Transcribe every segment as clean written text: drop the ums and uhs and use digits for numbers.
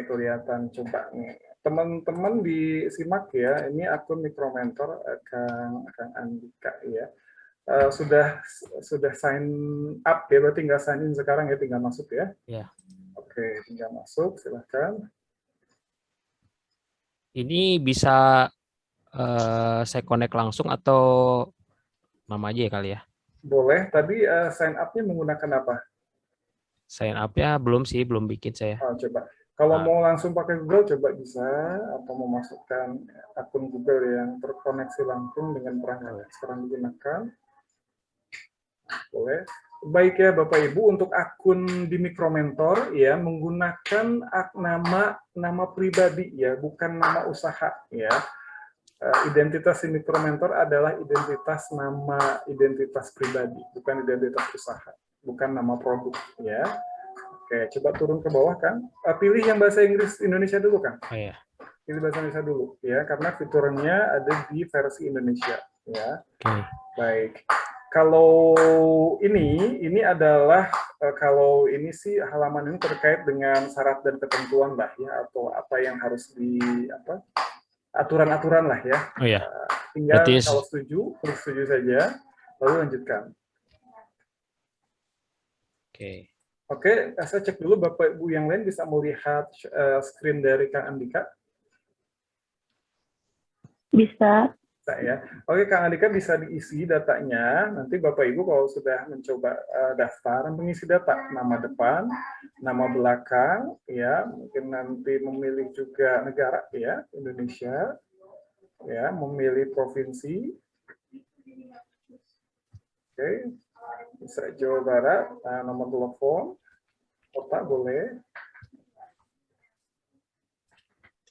kelihatan. Coba nih. Teman-teman disimak ya, ini akun Mikromentor Kang Andika ya. Sudah sign up ya, berarti tinggal sign in sekarang ya, tinggal masuk ya. Ya. Oke, tinggal masuk, silahkan. Ini bisa saya connect langsung atau nama aja ya kali ya? Boleh, tadi sign up-nya menggunakan apa? Sign up-nya belum sih, belum bikin saya. Coba. Kalau mau langsung pakai Google, coba bisa. Atau memasukkan akun Google yang terkoneksi langsung dengan perangkat yang sekarang digunakan. Boleh. Baik ya Bapak Ibu, untuk akun di Mikromentor ya menggunakan nama pribadi ya, bukan nama usaha ya. Identitas di Mikromentor adalah identitas pribadi, bukan identitas usaha, bukan nama produk ya. Oke, coba turun ke bawah kan. Pilih yang bahasa Inggris Indonesia dulu kan. Oh ya. Pilih bahasa Indonesia dulu ya, karena fiturnya ada di versi Indonesia ya. Oke. Baik. Kalau ini adalah kalau ini sih halaman ini terkait dengan syarat dan ketentuan lah ya, atau apa yang harus aturan-aturan lah ya. Oh ya. Tinggal Berarti kalau klik setuju saja, lalu lanjutkan. Oke. Oke, saya cek dulu Bapak Ibu yang lain bisa melihat screen dari Kang Andika. Bisa. Ya. Oke, Kang Andika bisa diisi datanya. Nanti Bapak Ibu kalau sudah mencoba daftar, mengisi data nama depan, nama belakang, ya, mungkin nanti memilih juga negara, ya, Indonesia, ya, memilih provinsi, oke, bisa Jawa Barat, nomor telepon, kota boleh,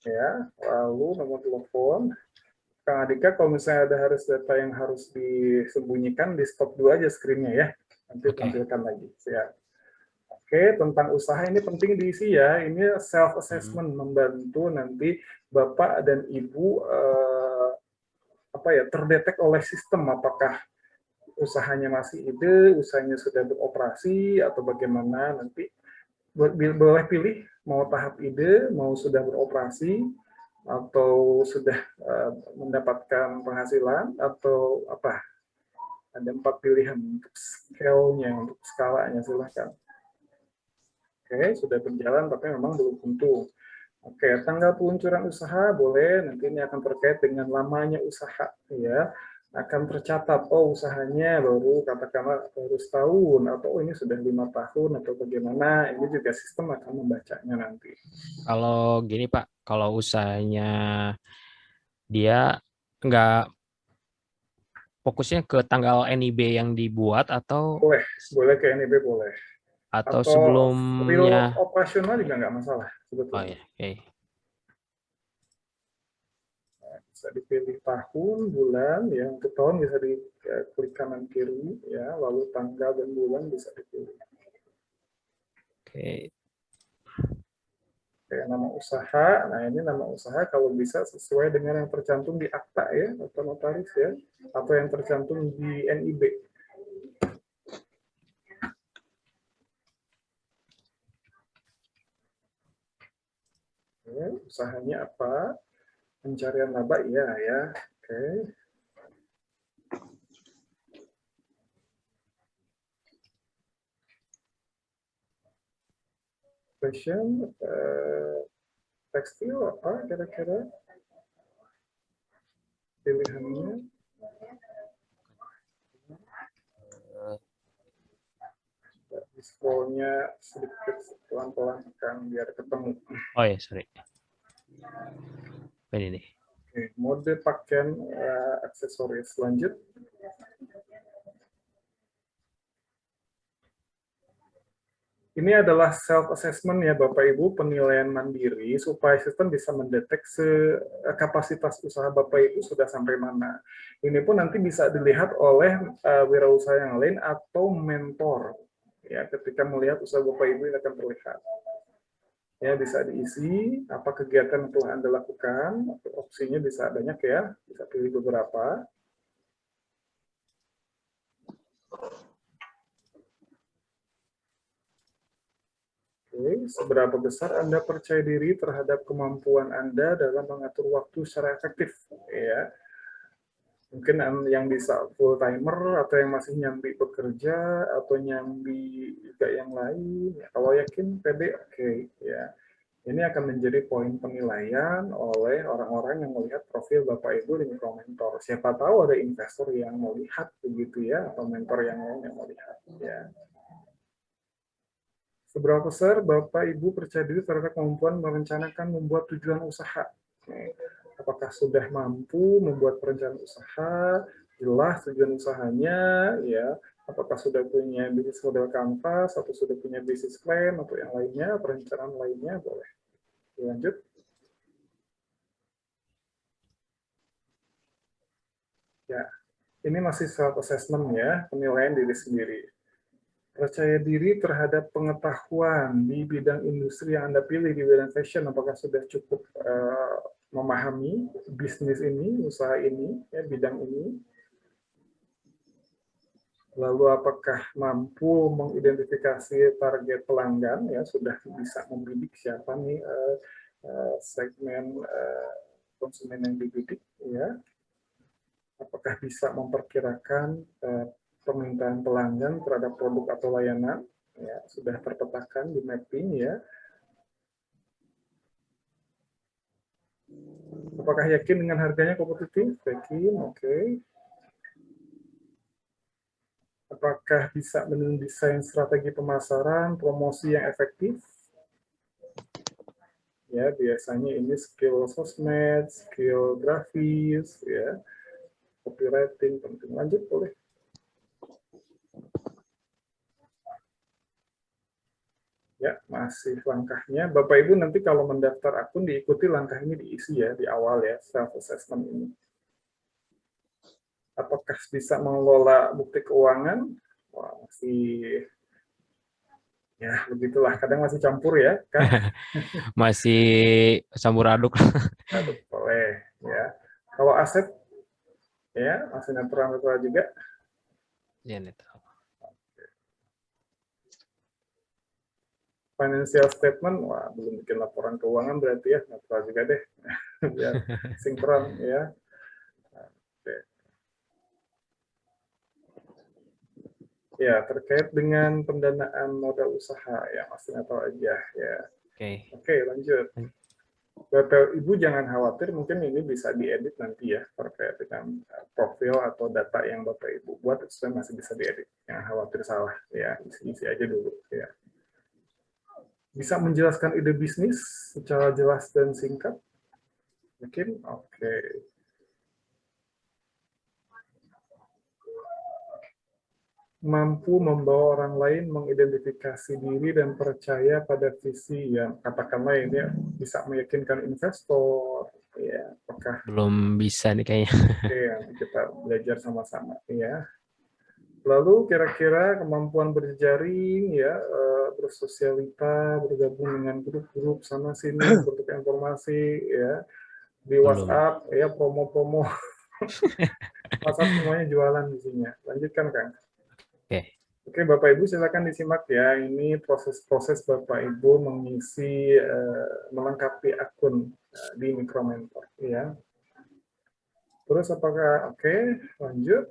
ya, lalu nomor telepon. Kang Andika, kalau misalnya ada data yang harus disembunyikan, di stop dulu aja screen-nya ya. Nanti tampilkan lagi. Ya. Oke, tentang usaha ini penting diisi ya. Ini self-assessment, membantu nanti Bapak dan Ibu terdetek oleh sistem apakah usahanya masih ide, usahanya sudah beroperasi, atau bagaimana. Nanti boleh pilih mau tahap ide, mau sudah beroperasi, atau sudah mendapatkan penghasilan, atau apa. Ada 4 pilihan untuk scale-nya, untuk skalanya, silahkan. Oke, sudah berjalan tapi memang belum tentu. Oke, tanggal peluncuran usaha boleh, nanti ini akan terkait dengan lamanya usaha ya. Akan tercatat, oh usahanya katakanlah baru setahun, atau ini sudah 5 tahun, atau bagaimana, ini juga sistem akan membacanya nanti. Kalau gini Pak, kalau usahanya dia nggak fokusnya ke tanggal NIB yang dibuat atau boleh ke NIB boleh, atau real sebelumnya operasional juga nggak masalah sebetulnya. Oh ya, oke. Bisa dipilih tahun, bulan ya, untuk tahun bisa diklik kanan kiri ya, lalu tanggal dan bulan bisa dipilih. Oke. Kayak nama usaha, nah ini nama usaha kalau bisa sesuai dengan yang tercantum di akta ya, atau notaris ya, atau yang tercantum di NIB. Oke, usahanya apa? Pencarian laba iya ya. Oke. Fashion, tekstil apa kira-kira pilihannya? Scrollnya sedikit pelan-pelan kan biar ketemu. Oh ya, sorry. Ini nih. Oke, mode pakaian aksesoris lanjut. Ini adalah self-assessment ya Bapak Ibu, penilaian mandiri supaya sistem bisa mendeteksi kapasitas usaha Bapak Ibu sudah sampai mana. Ini pun nanti bisa dilihat oleh wirausaha yang lain atau mentor. Ya, ketika melihat usaha Bapak Ibu ini akan terlihat. Ya, bisa diisi apa kegiatan yang telah Anda lakukan, opsinya bisa banyak ya, bisa pilih beberapa. Oke, seberapa besar Anda percaya diri terhadap kemampuan Anda dalam mengatur waktu secara efektif? Ya, mungkin yang bisa full timer atau yang masih nyambi bekerja atau nyambi juga yang lain. Ya, kalau yakin pede, oke, ya. Ini akan menjadi poin penilaian oleh orang-orang yang melihat profil Bapak Ibu di Mikromentor. Siapa tahu ada investor yang melihat begitu ya, atau mentor yang lain yang melihat. Ya. Seberapa besar Bapak Ibu percaya diri terhadap kemampuan merencanakan membuat tujuan usaha? Apakah sudah mampu membuat perencanaan usaha, jelas tujuan usahanya, ya? Apakah sudah punya bisnis model kanvas, atau sudah punya bisnis plan, atau yang lainnya, perencanaan lainnya, boleh. Lanjut. Ya, ini masih self-assessment ya, penilaian diri sendiri. Percaya diri terhadap pengetahuan di bidang industri yang Anda pilih di bidang fashion, apakah sudah cukup memahami bisnis ini, usaha ini, ya, bidang ini. Lalu apakah mampu mengidentifikasi target pelanggan, ya sudah bisa membidik siapa nih segmen konsumen yang dibidik, ya. Apakah bisa memperkirakan permintaan pelanggan terhadap produk atau layanan, ya, sudah terpetakan di mapping, ya. Apakah yakin dengan harganya kompetitif? Yakin, oke. Apakah bisa mendesain strategi pemasaran, promosi yang efektif? Ya, biasanya ini skill sosmed, skill grafis, ya, copywriting penting. Lanjut, boleh. Ya, masih langkahnya. Bapak Ibu nanti kalau mendaftar akun diikuti langkah ini diisi ya di awal ya, self assessment ini. Apakah bisa mengelola bukti keuangan? Wah, masih ya begitulah. Kadang masih campur ya, kan? Masih campur aduk. Aduh, boleh ya. Kalau aset ya masih netral juga. Ya, netral. Financial statement, wah belum bikin laporan keuangan berarti ya netral juga deh. Biar sinkron ya. Oke. Ya, terkait dengan pendanaan modal usaha ya masih netral aja ya. Oke, lanjut. Bapak Ibu jangan khawatir, mungkin ini bisa diedit nanti ya terkait dengan profil atau data yang Bapak Ibu buat itu masih bisa diedit. Jangan khawatir salah ya, isi-isi aja dulu ya. Bisa menjelaskan ide bisnis secara jelas dan singkat? Mungkin? Oke. Mampu membawa orang lain mengidentifikasi diri dan percaya pada visi yang katakanlah ini bisa meyakinkan investor, ya. Apakah Belum bisa nih kayaknya. Oke, kita belajar sama-sama, ya. Lalu kira-kira kemampuan berjejaring, ya, bersosialita, bergabung dengan grup-grup sana sini, bertukar informasi, ya, di Belum. WhatsApp, ya, promo-promo. WhatsApp semuanya jualan isinya. Lanjutkan, Kang. Oke, Bapak Ibu silakan disimak ya. Ini proses-proses Bapak Ibu mengisi, melengkapi akun di Mikromentor, ya. Terus apakah oke? Lanjut.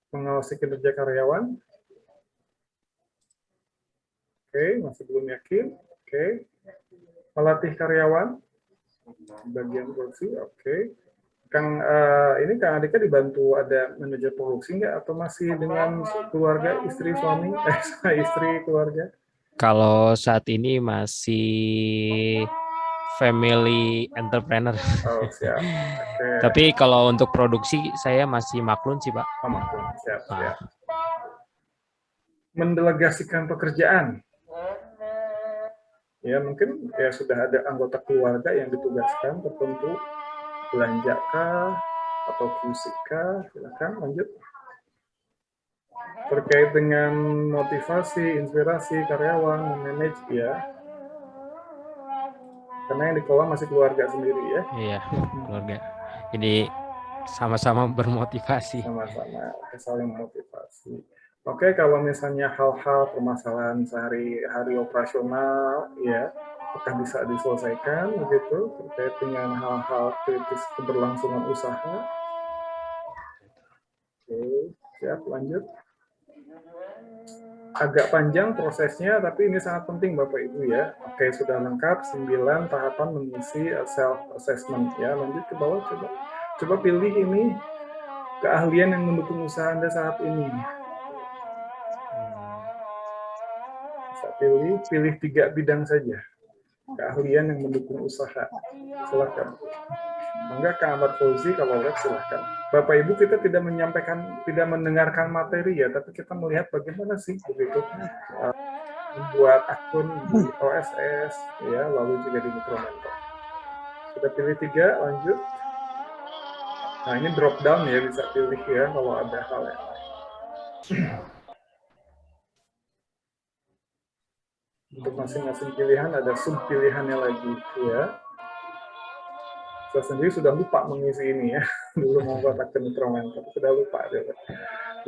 Mengawasi kinerja karyawan. Oke, masih belum yakin. Oke. Melatih karyawan. Bagian produksi. Oke. Kang, ini Kang Andika dibantu ada manajer produksi nggak? Atau masih dengan keluarga, istri, suami? Istri, keluarga? Kalau saat ini masih family entrepreneur. Oh, siap. Oke. Tapi kalau untuk produksi saya masih maklun sih, Pak. Oh, maklum. Siap, siap. Mendelegasikan pekerjaan. Ya, mungkin ya sudah ada anggota keluarga yang ditugaskan tertentu, belanja kah atau QC kah? Silakan lanjut. Terkait dengan motivasi, inspirasi karyawan, manage ya. Karena yang dikelola masih keluarga sendiri ya. Iya, keluarga. Jadi sama-sama bermotivasi. Sama-sama saling memotivasi. Oke, kalau misalnya hal-hal permasalahan sehari-hari operasional, ya, akan bisa diselesaikan begitu terkait dengan hal-hal kritis keberlangsungan usaha. Oke, siap, lanjut. Agak panjang prosesnya, tapi ini sangat penting Bapak Ibu ya. Oke, sudah lengkap 9 tahapan mengisi self-assessment ya. Lanjut ke bawah coba. Coba pilih ini keahlian yang mendukung usaha Anda saat ini. Bisa pilih 3 bidang saja. Keahlian yang mendukung usaha. Silakan. Enggak, Kak Ahmad Fauzi, kalau lihat silahkan. Bapak Ibu, kita tidak menyampaikan, tidak mendengarkan materi ya, tapi kita melihat bagaimana sih begitu membuat akun di OSS, ya, lalu juga di Micromentor. Sudah pilih 3, lanjut. Nah, ini drop down ya, bisa pilih ya kalau ada hal yang lain. Untuk masing-masing pilihan ada sub pilihannya lagi ya. Saya sendiri sudah lupa mengisi ini ya. Dulu mau buat akun Micromentor, sudah lupa.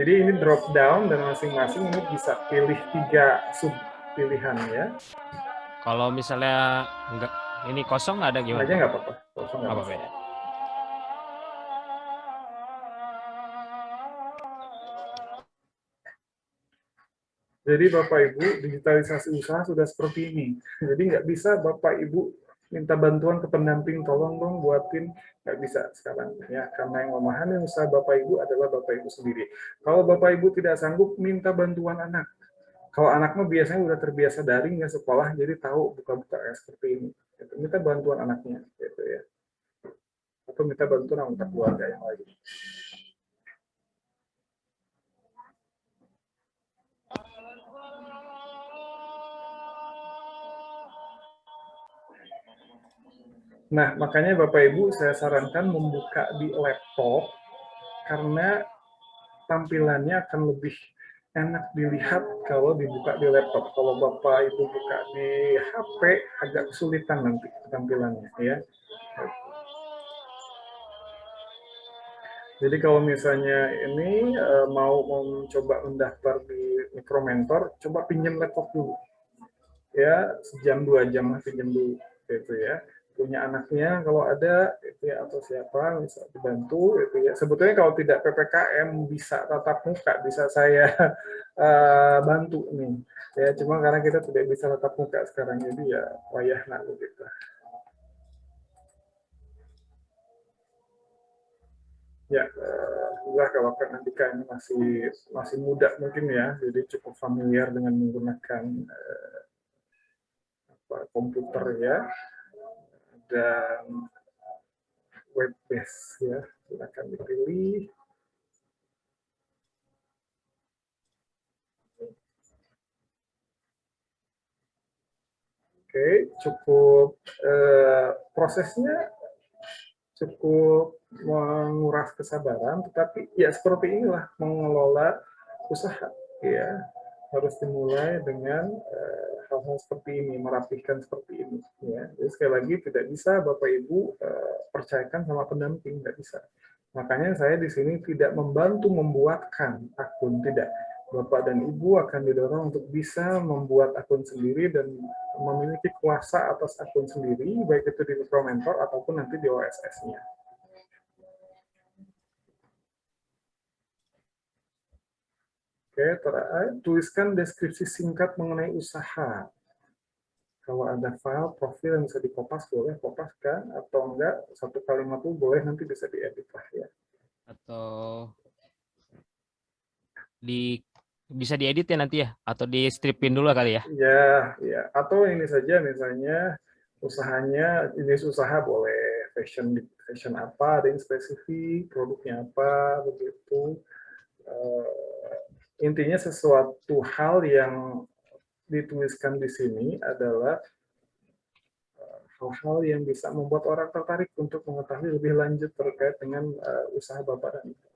Jadi ini drop down dan masing-masing ini bisa pilih 3 sub pilihan ya. Kalau misalnya enggak ini kosong ada gimana? Aja nggak apa-apa. Kosong nggak Apa-apa ya? Jadi Bapak Ibu, digitalisasi usaha sudah seperti ini. Jadi nggak bisa Bapak Ibu minta bantuan ke pendamping, tolong dong buatin, nggak bisa sekarang ya, karena yang memahami usaha Bapak Ibu adalah Bapak Ibu sendiri. Kalau Bapak Ibu tidak sanggup, minta bantuan anak. Kalau anak mah biasanya udah terbiasa daring ya sekolah, jadi tahu buka-buka seperti ini. Minta bantuan anaknya, gitu ya. Atau minta bantuan anggota keluarga yang lain. Nah, makanya Bapak Ibu saya sarankan membuka di laptop karena tampilannya akan lebih enak dilihat kalau dibuka di laptop. Kalau Bapak Ibu buka di HP agak kesulitan nanti tampilannya ya. Jadi kalau misalnya ini mau mencoba mendaftar di Micromentor, coba pinjam laptop dulu. Ya, sejam 2 jam pinjam dulu gitu ya. Punya anaknya kalau ada itu ya, atau siapa bisa dibantu itu ya. Sebetulnya kalau tidak PPKM bisa tatap muka, bisa saya bantu nih. Ya, cuma karena kita tidak bisa tatap muka sekarang jadi ya wayah nak begitu. Ya, kalau Kak Andika ini masih muda mungkin ya, jadi cukup familiar dengan menggunakan komputer ya, dan web base ya, silakan dipilih. Oke, cukup prosesnya cukup menguras kesabaran, tetapi ya seperti inilah mengelola usaha ya, harus dimulai dengan hal-hal seperti ini, merapihkan seperti ini ya. Jadi sekali lagi tidak bisa Bapak Ibu percayakan sama pendamping, tidak bisa. Makanya saya di sini tidak membantu membuatkan akun, tidak. Bapak dan Ibu akan didorong untuk bisa membuat akun sendiri dan memiliki kuasa atas akun sendiri, baik itu di Micromentor ataupun nanti di OSS-nya. Oke, tuliskan deskripsi singkat mengenai usaha. Kalau ada file, profil yang bisa dikopas, boleh kopas kan? Atau enggak, 1 kalimat itu boleh, nanti bisa diedit lah ya. Atau bisa diedit ya nanti ya, atau di stripin dulu kali ya? Ya. Atau ini saja misalnya usahanya, jenis usaha boleh fashion apa, ada yang spesifik, produknya apa, begitu. Intinya sesuatu hal yang dituliskan di sini adalah hal-hal yang bisa membuat orang tertarik untuk mengetahui lebih lanjut terkait dengan usaha Bapak dan Ibu.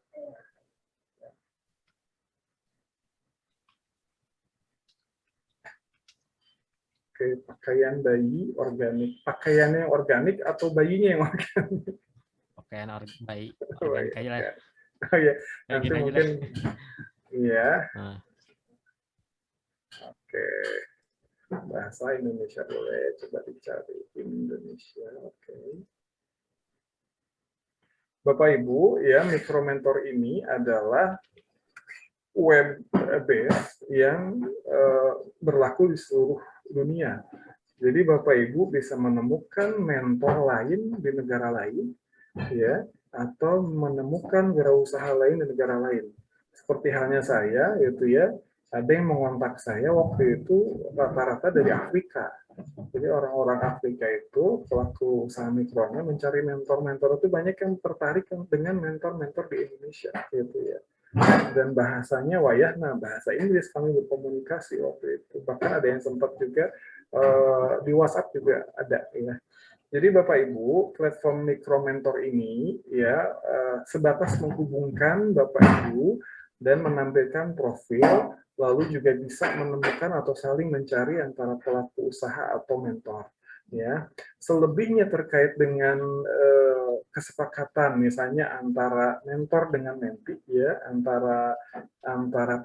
Oke, pakaian bayi organik. Pakaiannya yang organik atau bayinya yang organik? Pakaian bayi organik aja lah. Oh ya, Kayak nanti gini aja mungkin lah. iya. Nah. Oke, bahasa Indonesia boleh coba dicari Indonesia. Oke. Bapak Ibu, ya Mikromentor ini adalah web base yang berlaku di seluruh dunia. Jadi Bapak Ibu bisa menemukan mentor lain di negara lain, ya, atau menemukan wirausaha lain di negara lain. Seperti halnya saya, itu ya, ada yang mengontak saya waktu itu rata-rata dari Afrika. Jadi orang-orang Afrika itu pelaku usaha mikronya mencari mentor-mentor itu banyak yang tertarik dengan mentor-mentor di Indonesia, gitu ya. Dan bahasanya wayahna, bahasa Inggris kami berkomunikasi waktu itu. Bahkan ada yang sempat juga di WhatsApp juga ada, ya. Jadi Bapak Ibu, platform Mikromentor ini ya sebatas menghubungkan Bapak Ibu dan menampilkan profil, lalu juga bisa menemukan atau saling mencari antara pelaku usaha atau mentor. Ya, selebihnya terkait dengan kesepakatan, misalnya antara mentor dengan mentee, ya, antara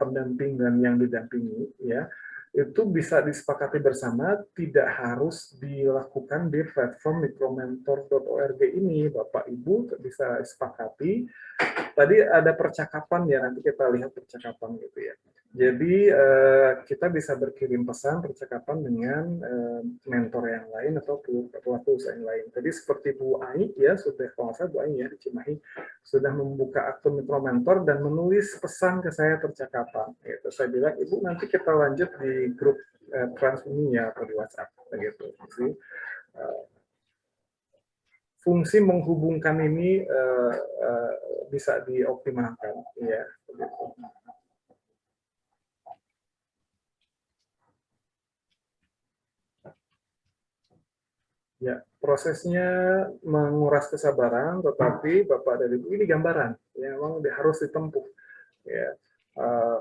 pendamping dan yang didampingi, ya. Itu bisa disepakati bersama, tidak harus dilakukan di platform mikromentor.org ini. Bapak Ibu bisa sepakati. Tadi ada percakapan ya, nanti kita lihat percakapan gitu ya. Jadi kita bisa berkirim pesan percakapan dengan mentor yang lain atau pelaku usaha yang lain. Tadi seperti Bu Ai ya, sudah kalau saya Bu Ai ya di Cimahi sudah membuka akun mikromentor dan menulis pesan ke saya percakapan. Gitu. Saya bilang Ibu nanti kita lanjut di grup Transuni ya atau di WhatsApp begitu. Jadi, fungsi menghubungkan ini bisa dioptimalkan ya. Begitu. Ya, prosesnya menguras kesabaran, tetapi Bapak dan Ibu ini gambaran, ya, memang harus ditempuh, ya,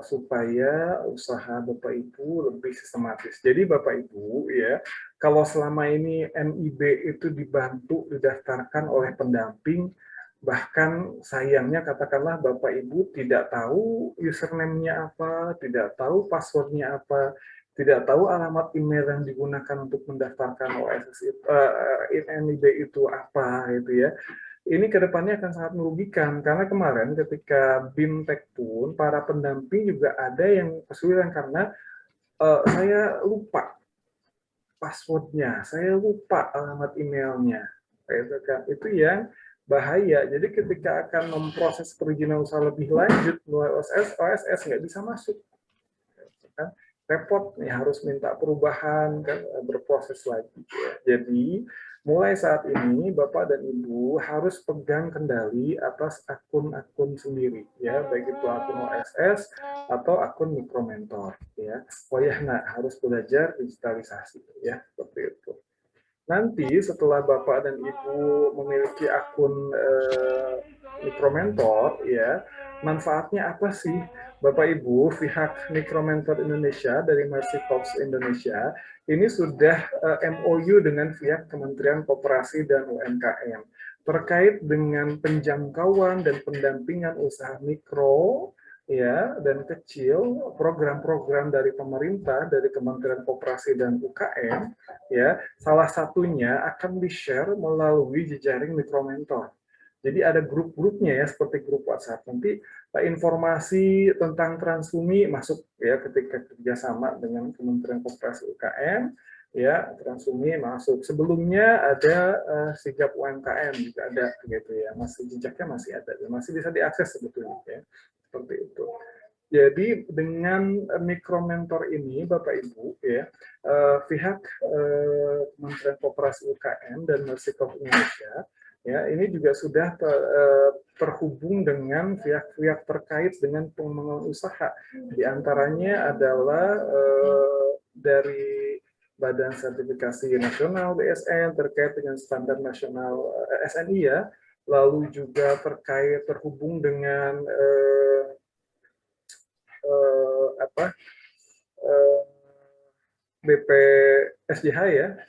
supaya usaha Bapak Ibu lebih sistematis. Jadi Bapak Ibu, ya, kalau selama ini MIB itu dibantu didaftarkan oleh pendamping, bahkan sayangnya katakanlah Bapak Ibu tidak tahu username-nya apa, tidak tahu password-nya apa, tidak tahu alamat email yang digunakan untuk mendaftarkan OSS MIB itu apa, gitu ya. Ini kedepannya akan sangat merugikan karena kemarin ketika BIMTEK pun para pendamping juga ada yang kesulitan karena saya lupa passwordnya, saya lupa alamat emailnya, itu yang bahaya. Jadi ketika akan memproses perizinan usaha lebih lanjut melalui OSS nggak bisa masuk. Kan repot nih harus minta perubahan kan berproses lagi ya. Jadi mulai saat ini Bapak dan Ibu harus pegang kendali atas akun-akun sendiri ya, baik itu akun OSS atau akun mikromentor ya. Wayahna harus belajar digitalisasi ya, seperti itu. Nanti setelah Bapak dan Ibu memiliki akun mikromentor ya, manfaatnya apa sih? Bapak Ibu, pihak Mikromentor Indonesia dari Mercy Talks Indonesia ini sudah MOU dengan pihak Kementerian Koperasi dan UMKM terkait dengan penjangkauan dan pendampingan usaha mikro ya dan kecil, program-program dari pemerintah dari Kementerian Koperasi dan UKM ya, salah satunya akan di-share melalui jejaring Mikromentor. Jadi ada grup-grupnya ya, seperti grup WhatsApp. Nanti informasi tentang Transumi masuk ya ketika kerjasama dengan Kementerian Koperasi UKM, ya Transumi masuk. Sebelumnya ada sigap UMKM juga ada, gitu ya. Masih jejaknya masih ada, masih bisa diakses sebetulnya ya, seperti itu. Jadi dengan mikromentor ini, Bapak Ibu, ya pihak Kementerian Koperasi UKM dan Mercy Talks Indonesia ya ini juga sudah terhubung dengan pihak-pihak terkait dengan pengembangan usaha. Di antaranya adalah dari Badan Sertifikasi Nasional BSN terkait dengan standar nasional SNI ya, lalu juga terhubung dengan BPSJH ya,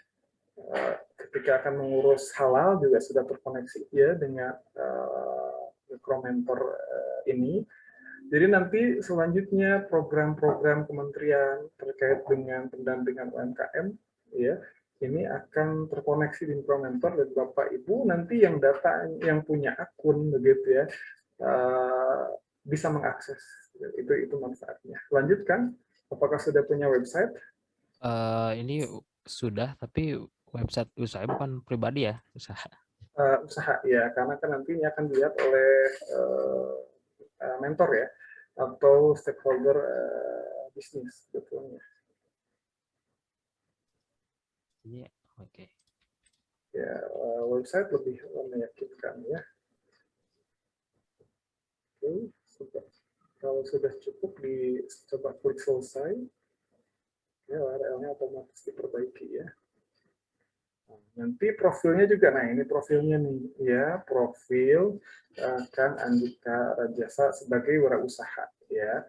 ketika akan mengurus halal juga sudah terkoneksi ya dengan mikromentor ini. Jadi nanti selanjutnya program-program kementerian terkait dengan pendampingan UMKM, ya, ini akan terkoneksi di Mikromentor, dan Bapak Ibu nanti yang data yang punya akun begitu ya, bisa mengakses. Itu manfaatnya. Lanjutkan, apakah sudah punya website? Ini sudah, tapi website usaha bukan pribadi ya, usaha. Usaha ya, karena kan nantinya akan dilihat oleh mentor ya, atau stakeholder bisnis sebetulnya. Iya, oke. Ya, website lebih meyakinkan ya. Oke, kalau sudah cukup coba klik selesai, ya URL-nya otomatis diperbaiki ya. Nanti profilnya juga, nah ini profilnya nih ya, profil Kang Andika Rajasa sebagai wirausaha ya.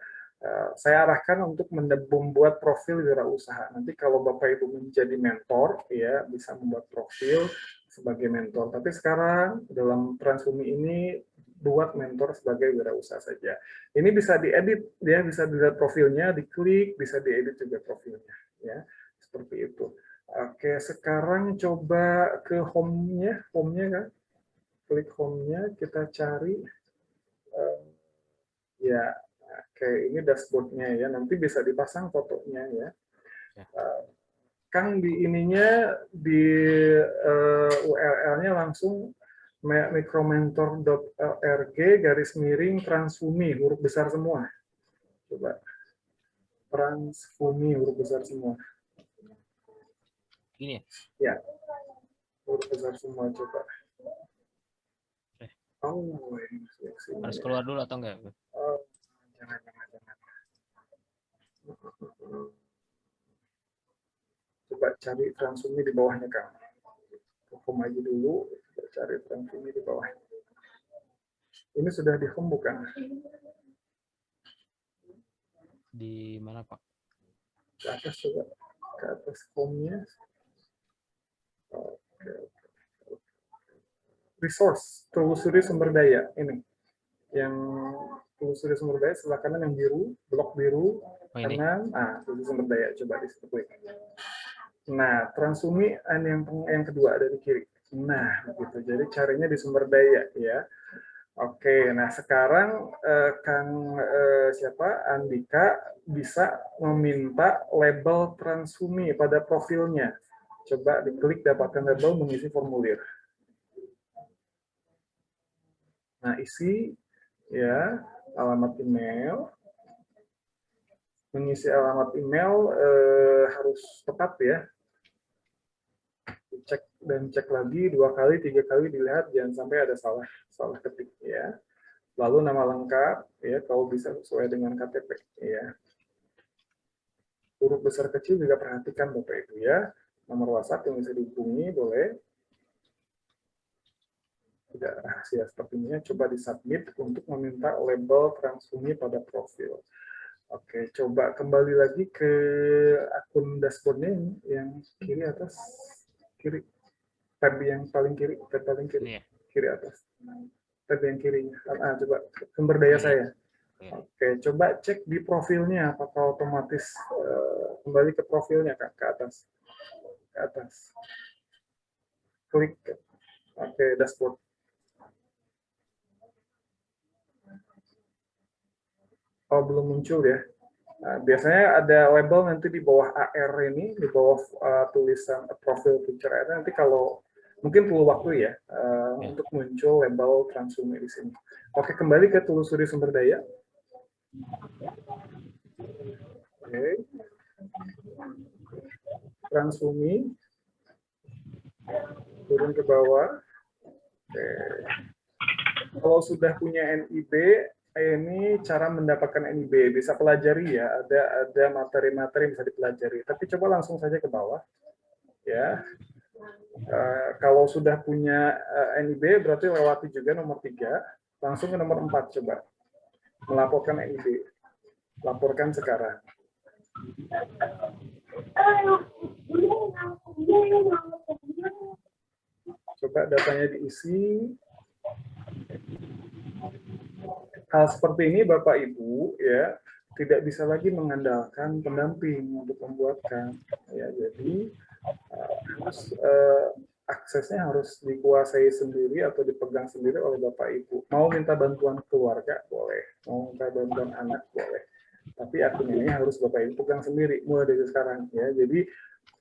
Saya arahkan untuk membuat profil wirausaha. Nanti kalau Bapak Ibu menjadi mentor ya, bisa membuat profil sebagai mentor. Tapi sekarang dalam Transumi ini buat mentor sebagai wirausaha saja. Ini bisa diedit ya, bisa dilihat profilnya, diklik, bisa diedit juga profilnya ya. Seperti itu. Oke, sekarang coba ke home-nya kan? Klik home-nya, kita cari. Ya, oke, ini dashboard-nya ya. Nanti bisa dipasang fotonya ya. Kang di ininya, di URL-nya langsung mikromentor.org/transfumi, huruf besar semua. Coba. Transfumi, huruf besar semua. Ini ya? Ya, huruf besar semua, coba. Oh, ini Harus keluar dulu atau enggak? Oh, jangan. Coba cari Transumi di bawahnya, Kang. Home aja dulu, coba cari Transumi di bawah. Ini sudah di home bukan? Di mana, Pak? Ke atas coba, ke atas home-nya. Oke. Resource, telusuri sumber daya. Ini yang telusuri sumber daya sebelah kanan yang biru, blok biru, kanan, telusuri sumber daya. Coba di situ klik. Nah, Transumi yang kedua ada di kiri. Nah, begitu. Jadi carinya di sumber daya ya. Oke, nah sekarang Kang Andika bisa meminta label Transumi pada profilnya. Coba diklik dapatkan label mengisi formulir. Nah, isi ya alamat email. Mengisi alamat email harus tepat ya. Cek lagi 2 kali 3 kali dilihat, jangan sampai ada salah ketik ya. Lalu nama lengkap ya, kalau bisa sesuai dengan KTP ya. Huruf besar kecil juga perhatikan Bapak Ibu ya. Nomor WhatsApp yang bisa dihubungi boleh. Tidak rahasia sepertinya, coba disubmit untuk meminta label Transumi pada profil. Oke, coba kembali lagi ke akun dashboardnya yang kiri atas, kiri. Tab yang paling kiri, kiri atas. Tab yang kirinya. Coba sumber daya saya. Oke, coba cek di profilnya apakah otomatis kembali ke profilnya Kak, ke atas. Ke atas. Klik. Oke, dashboard. Oh, belum muncul ya. Nah, biasanya ada label nanti di bawah AR ini, di bawah tulisan profil picture AR. Nanti kalau mungkin perlu waktu ya untuk muncul label Transumi di sini. Oke, kembali ke telusuri sumber daya. Oke. Transumi. Turun ke bawah. Oke. Kalau sudah punya NIB, ini cara mendapatkan NIB. Bisa pelajari ya, ada materi-materi yang bisa dipelajari. Tapi coba langsung saja ke bawah. Ya. Kalau sudah punya NIB, berarti lewati juga nomor 3. Langsung ke nomor 4 coba. Melaporkan NIB. Laporkan sekarang. Coba datanya diisi. hal seperti ini Bapak Ibu ya tidak bisa lagi mengandalkan pendamping untuk membuatkan ya. Jadi harus aksesnya harus dikuasai sendiri atau dipegang sendiri oleh Bapak Ibu. Mau minta bantuan keluarga boleh, mau minta bantuan anak boleh. Tapi akun ini harus Bapak Ibu pegang sendiri mulai dari sekarang ya. Jadi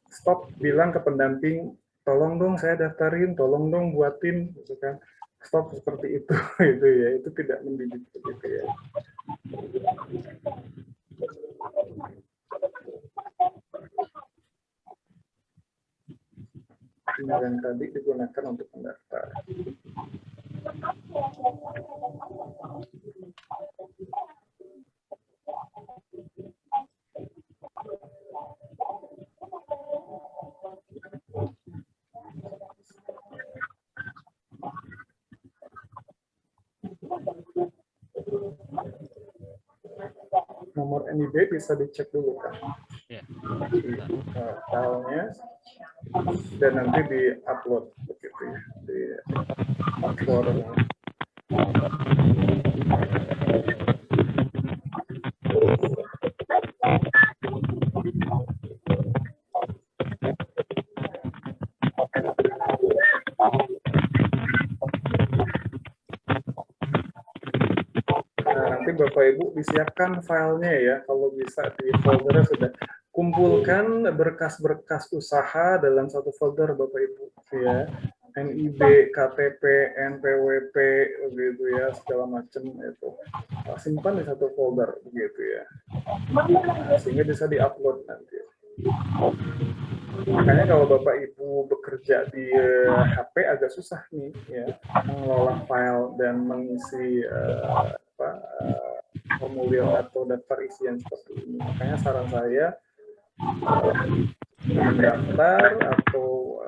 stop bilang ke pendamping, tolong dong saya daftarin, tolong dong buatin, gitu kan. Stop seperti itu, itu ya, itu tidak mendidik begitu ya. Email yang tadi digunakan untuk mendaftar. Nomor NIB bisa dicek dulu kan, Ya. filenya, dan nanti di-upload begitu ya, di-upload. Nanti Bapak Ibu disiapkan filenya ya, kalau bisa di foldernya sudah kumpulkan berkas-berkas usaha dalam satu folder Bapak Ibu ya, NIB, KTP, NPWP begitu ya, segala macam itu simpan di satu folder begitu ya, sehingga bisa diupload nanti. Makanya kalau Bapak Ibu bekerja di HP agak susah nih ya, mengelola file dan mengisi formulir atau daftar isian seperti ini. Makanya saran saya mendaftar atau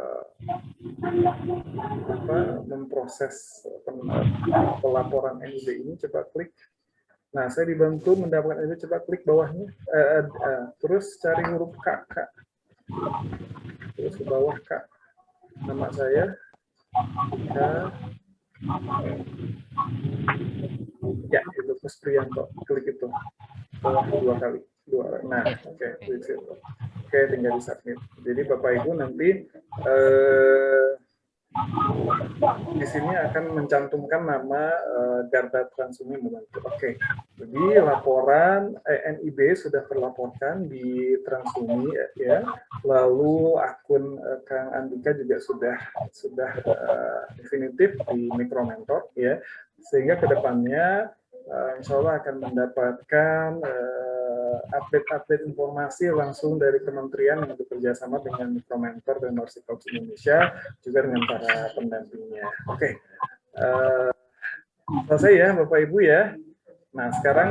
memproses pelaporan NIB ini, coba klik. Nah, saya dibantu mendapatkan NIB, coba klik bawahnya, terus cari huruf K, terus ke bawah K, nama saya K, ya itu Mas Priyanto, klik itu bawah 2 kali, nah oke, oke, tinggal di submit. Jadi Bapak Ibu nanti di sini akan mencantumkan nama Garda Transumi Membantu. Oke, jadi laporan NIB sudah terlaporkan di Transumi ya. Lalu akun Kang Andika juga sudah definitif di Mikromentor ya. Sehingga kedepannya insya Allah akan mendapatkan update-update informasi langsung dari kementerian yang bekerja sama dengan Mikromentor dan Norsicops Indonesia, juga dengan para pendampingnya. Oke, selesai ya Bapak Ibu ya. Nah sekarang